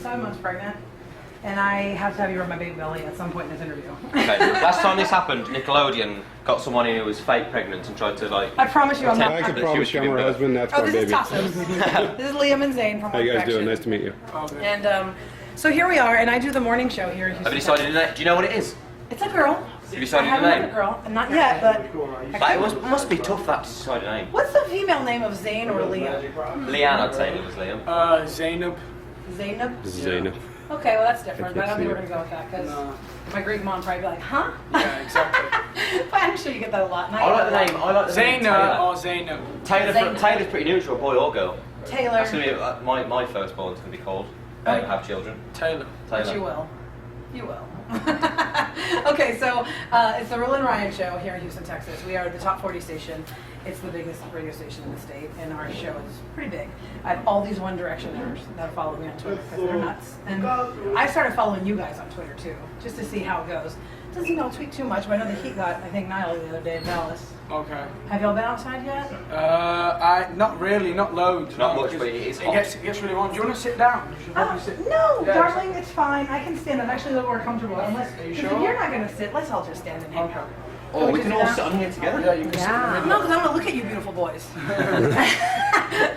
7 months pregnant, and I have to have you rub my baby belly at some point in this interview. Okay. Last time this happened, Nickelodeon got someone in who was fake pregnant and tried to like. I promise you I'm not. I can promise you I'm her husband. That's my this baby. is Tassos. This is Liam and Zayn from How you guys doing? Nice to meet you. And so here we are, and I do the morning show here in Houston. Have you decided the name? Do you know what it is? It's a girl. Have you decided I haven't the met name? a girl, and not yet, but. But it must be tough that to decide a name. What's the female name of Zayn or Liam? Leanne, I'd say it was Liam. Zaynab. Zaynab? Zaynab. Okay, well that's different, but I don't think we're going to go with that, because my Greek mom probably be like, huh? Yeah, exactly. But I'm sure you get that a lot. And I like the name. I like the name. Zaynab or Zaynab. Taylor's pretty neutral, boy or girl. Taylor. That's going to be my firstborn's going to be called. I don't have children. Taylor. But you will. You will. Okay, so it's the Rule and Ryan show here in Houston, Texas. We are the top 40 station. It's the biggest radio station in the state, and our show is pretty big. I have all these One Directioners that follow me on Twitter because they're nuts. And I started following you guys on Twitter too, just to see how it goes. Doesn't y'all tweet too much, but I know the Heat got, I think, Niall the other day in Dallas. Okay. Have y'all been outside yet? Not really, not loads. Not much, but it gets really warm. Do you want to sit down? You should probably sit. No, Yeah, darling, it's fine. I can stand. I'm actually a little more comfortable. Unless, Are you if sure? you're not going to sit, let's all just stand and hang out. Oh, we just can sit all down? sit on here together. Yeah, you can sit in the middle. No, because I want to look at you beautiful boys.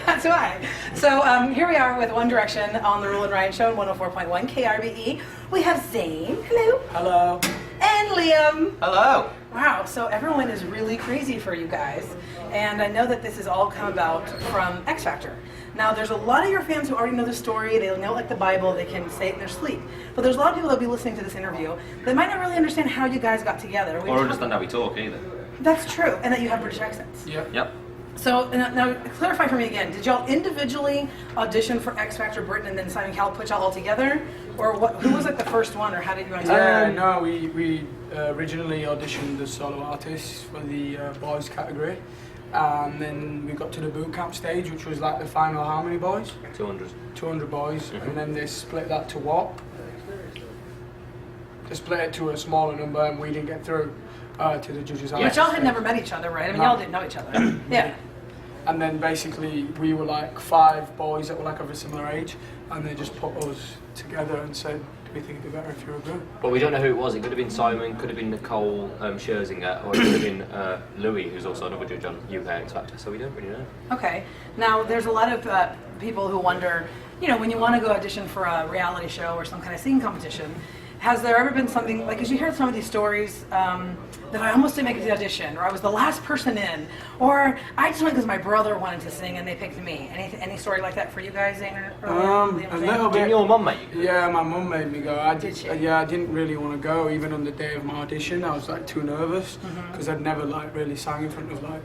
That's why. So here we are with One Direction on the Rule and Ryan Show on 104.1 KRBE. We have Zayn, hello, Hello. and Liam. Hello. Wow, so everyone is really crazy for you guys. And I know that this has all come about from X Factor. Now, there's a lot of your fans who already know the story. They know like the Bible. They can say it in their sleep. But there's a lot of people that will be listening to this interview that might not really understand how you guys got together. Or understand how we talk either. That's true, and that you have British accents. Yep. So now clarify for me again. Did y'all individually audition for X Factor Britain and then Simon Cowell put y'all all together, or what? Who was like the first one, or how did you guys? No, we originally auditioned as solo artists for the boys category, and then we got to the boot camp stage, which was like the final how many boys? 200. 200 boys, and then they split that to what? They split it to a smaller number, and we didn't get through to the judges. But y'all had never met each other, right? I mean, y'all didn't know each other. Yeah. And then basically we were like 5 boys that were like of a similar age, and they just put us together and said, do we think it'd be better if you were good? But we don't know who it was. It could have been Simon, could have been Nicole Scherzinger, or it could have been Louis, who's also another judge on UK X Factor, so we don't really know. Okay. Now, there's a lot of people who wonder, you know, when you want to go audition for a reality show or some kind of singing competition, has there ever been something, like, as you hear some of these stories, that I almost didn't make it to the audition, or I was the last person in, or I just went because my brother wanted to sing and they picked me. Any story like that for you guys, Zayn? A little bit. Didn't your mum make you? Yeah, my mum made me go. Did she? Yeah, I didn't really want to go. Even on the day of my audition, I was like too nervous because I'd never like really sang in front of like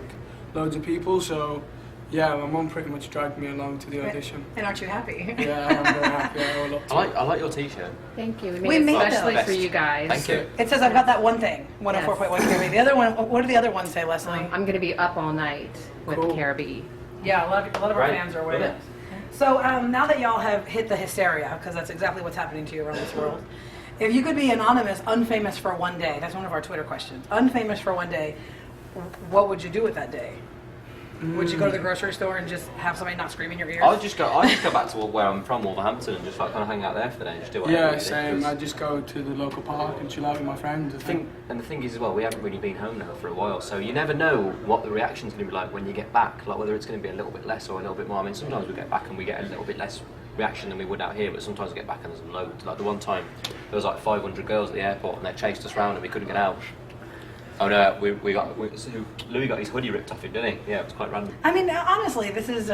loads of people. So yeah, my mum pretty much dragged me along to the audition. And aren't you happy? Yeah, I'm very happy. I like your t-shirt. Thank you. We made them. Especially for you guys. Thank you. It says I've got that one thing, 104.1 KRBE. The other one, what do the other ones say, Leslie? I'm going to be up all night with Cool. KRBE. Yeah, a lot of our Right. fans are aware of it. So now that y'all have hit the hysteria, because that's exactly what's happening to you around this world, if you could be anonymous, unfamous for one day, that's one of our Twitter questions, unfamous for one day, what would you do with that day? Would you go to the grocery store and just have somebody not scream in your ears? I'd just go back to where I'm from, Wolverhampton, and just like kind of hang out there for the day and just do whatever. Yeah, really, same. 'cause I just go to the local park and chill out with my friends. the thing is as well, we haven't really been home now for a while, so you never know what the reaction's going to be like when you get back, like whether it's going to be a little bit less or a little bit more. I mean, sometimes we get back and we get a little bit less reaction than we would out here, but sometimes we get back and there's loads. Like the one time, there was like 500 girls at the airport and they chased us around and we couldn't get out. Oh no, Louis got his hoodie ripped off him, didn't he? Yeah, it was quite random. I mean, honestly, this is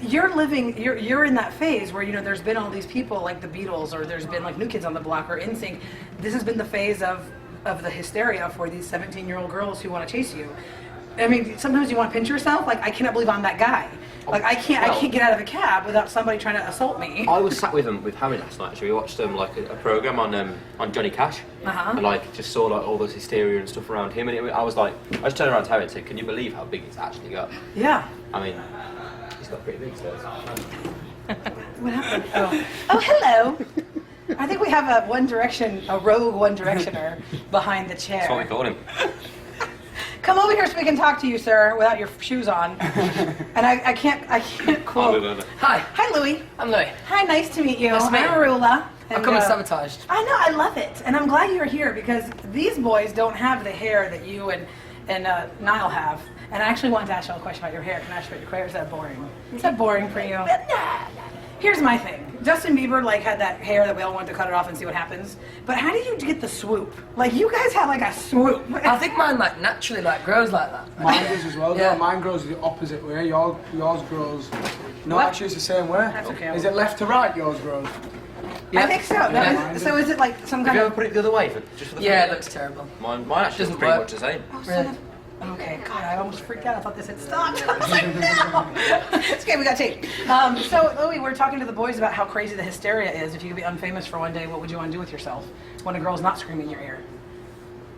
you're in that phase where, you know, there's been all these people like the Beatles, or there's been like New Kids on the Block or NSYNC. This has been the phase of the hysteria for these 17-year-old girls who want to chase you. I mean, sometimes you want to pinch yourself. Like, I cannot believe I'm that guy. Like, I can't get out of a cab without somebody trying to assault me. I was sat with Harry last night. Actually, we watched like a program on Johnny Cash, and like just saw like all this hysteria and stuff around him. And I was just turned around to Harry and said, "Can you believe how big it's actually got?" Yeah. I mean, he's got pretty big, so. What happened? Oh, hello. I think we have a rogue One Directioner behind the chair. That's what we call him. Come over here so we can talk to you, sir, without your shoes on. And I can't quote. Hi, Hi, Louie. I'm Louis. Hi, nice to meet you. Nice to meet I'm you. Arula. I've come and sabotaged. I know, I love it. And I'm glad you're here because these boys don't have the hair that you and Niall have. And I actually wanted to ask you a question about your hair. Can I ask you about your hair? Is that boring? Is that boring for you? Here's my thing. Justin Bieber had that hair that we all wanted to cut it off and see what happens. But how do you get the swoop? Like you guys have a swoop. I think mine naturally grows like that. Mine does as well. Yeah. Yeah. Mine grows the opposite way. Yours grows. No, What? actually, it's the same way. That's okay. Is it left to right? Yours grows. I think so. Yeah. So is it like some Have kind you of? ever put it the other way just for the Yeah, it fun? looks terrible. Mine actually Doesn't doesn't pretty work. much the same. Oh, son of- Okay, God, I almost freaked out. I thought this had stopped. I was like, no. It's okay, we got tape. So, Louie, we're talking to the boys about how crazy the hysteria is. If you could be unfamous for one day, what would you want to do with yourself when a girl's not screaming in your ear?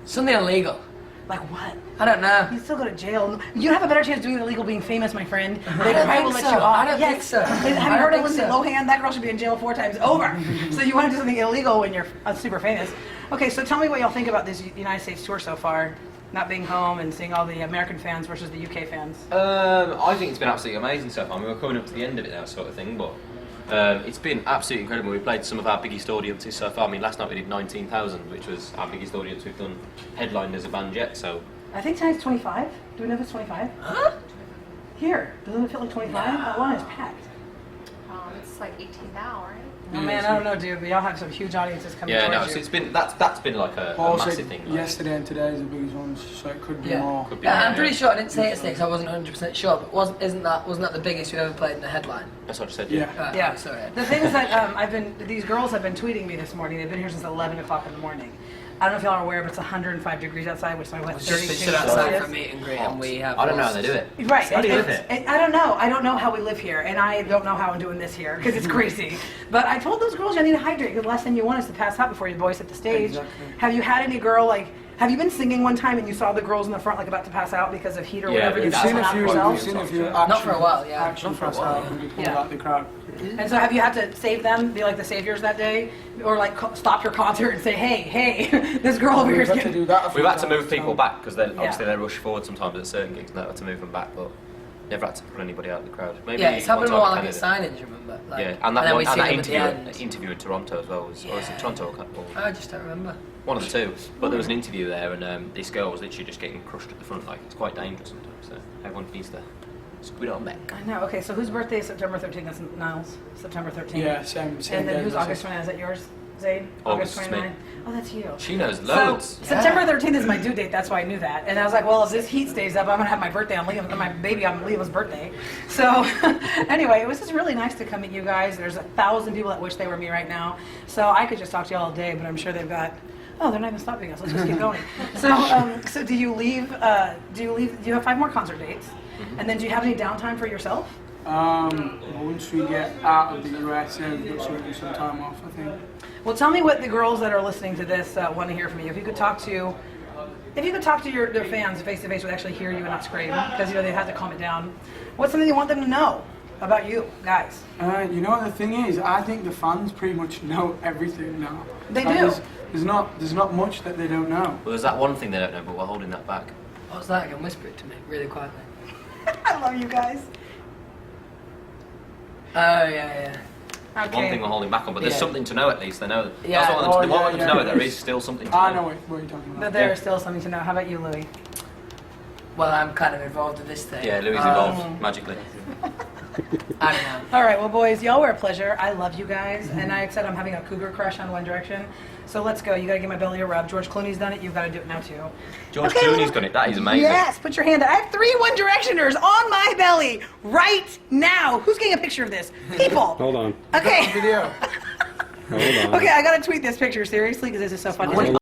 Something illegal. Like what? I don't know. You still go to jail. You have a better chance doing illegal being famous, my friend. They I don't probably will think let so. you off. I don't Yes. think so. Have I you don't heard of think Lindsay so. Lohan? That girl should be in jail 4 times over. So you want to do something illegal when you're super famous. Okay, so tell me what y'all think about this United States tour so far. Not being home and seeing all the American fans versus the UK fans. I think it's been absolutely amazing so far. I mean, we're coming up to the end of it now, sort of thing, but it's been absolutely incredible. We've played some of our biggest audiences so far. I mean, last night we did 19,000, which was our biggest audience we've done headlined as a band yet, so... I think tonight's 25. Do we know if it's 25? Huh? Here, doesn't it feel like 25? That one is packed. It's like 18 now, right? Oh man, I don't know, dude, but y'all have some huge audiences coming Yeah, no, towards so you. it's been, that's been like a Paul massive said thing. Like, yesterday and today is the biggest ones, so it could be Yeah. more. could be Yeah, more, I'm pretty sure I didn't say it today because I wasn't 100% sure, but wasn't that the biggest you ever played in the headline? That's what I said, Yeah. Yeah. Oh, sorry. The thing is that these girls have been tweeting me this morning. They've been here since 11 o'clock in the morning. I don't know if y'all are aware, but it's 105 degrees outside, which is like, what, Just been 32 stood outside Celsius? for a meet and greet, and we have. I don't know how lost- they do it. Right. How do you live it? I don't know. I don't know how we live here, and I don't know how I'm doing this here because it's crazy. But I told those girls I need to hydrate because the last thing you want is to pass out before you boys hit the stage. Exactly. Have you had any girl have you been singing one time and you saw the girls in the front about to pass out because of heat or Yeah, whatever? we've You've seen seen a it few- yourself. We've seen a few Not for a while, yeah. Action Not for a pass while, out and be pulled yeah. out the crowd. And so have you had to save them, be like the saviors that day, or stop your concert and say, hey, this girl over here We've is had to getting... do that a few We've had to times, move people so- back because obviously they rush forward sometimes at certain gigs and they've had to move them back, but never had to pull anybody out of the crowd. Maybe Yeah, it's happened one more time like at Canada. signings, remember? Yeah, and that then one, we and see that them at the end. interview in Toronto as well. Or was it Toronto or I just don't remember. one of the two? But there was an interview there, and this girl was literally just getting crushed at the front. Like it's quite dangerous sometimes. So everyone needs to squid on back. I know. Okay, so whose birthday is September 13th? That's Niles. September 13th. Yeah, same And day. then who's as August us. 29th? Is that yours, Zayn? August is me. 29th? Oh, that's you. She knows So, loads. September 13th is my due date. That's why I knew that. And I was like, well, if this heat stays up, I'm gonna have my birthday on my baby on Liam's birthday. So, anyway, it was just really nice to come meet you guys. There's 1,000 people that wish they were me right now. So I could just talk to you all day, but I'm sure they've got. Oh, they're not even stopping us. Let's just keep going. So do you leave? Do you have 5 more concert dates? And then do you have any downtime for yourself? Once we get out of the USA, we've got some time off, I think. Well, tell me what the girls that are listening to this want to hear from you. If you could talk to their fans face to face, would actually hear you and not scream, because they have to calm it down. What's something you want them to know about you guys? You know what the thing is? I think the fans pretty much know everything now. They do. There's not much that they don't know. Well, there's that one thing they don't know, but we're holding that back. What's that? I can whisper it to me really quietly. I love you guys. Oh, yeah. Okay. One thing we're holding back on, but there's Yeah. something to know at least. They know. Yeah. That's what I want them to, Oh, they want them to yeah, know. yeah. There is still something to know. I know what you're talking about. But there is still something to know. How about you, Louie? Well, I'm kind of involved in this thing. Yeah, Louis evolved magically. I don't know. All right, well, boys, y'all were a pleasure. I love you guys, and I said I'm having a cougar crush on One Direction. So let's go. You got to give my belly a rub. George Clooney's done it. You've got to do it now too. George Okay, Clooney's done it. That is amazing. Yes, put your hand out. I have 3 One Directioners on my belly right now. Who's getting a picture of this? People. Hold on. Okay. Video. Hold on. Okay, I gotta tweet this picture seriously because this is so funny.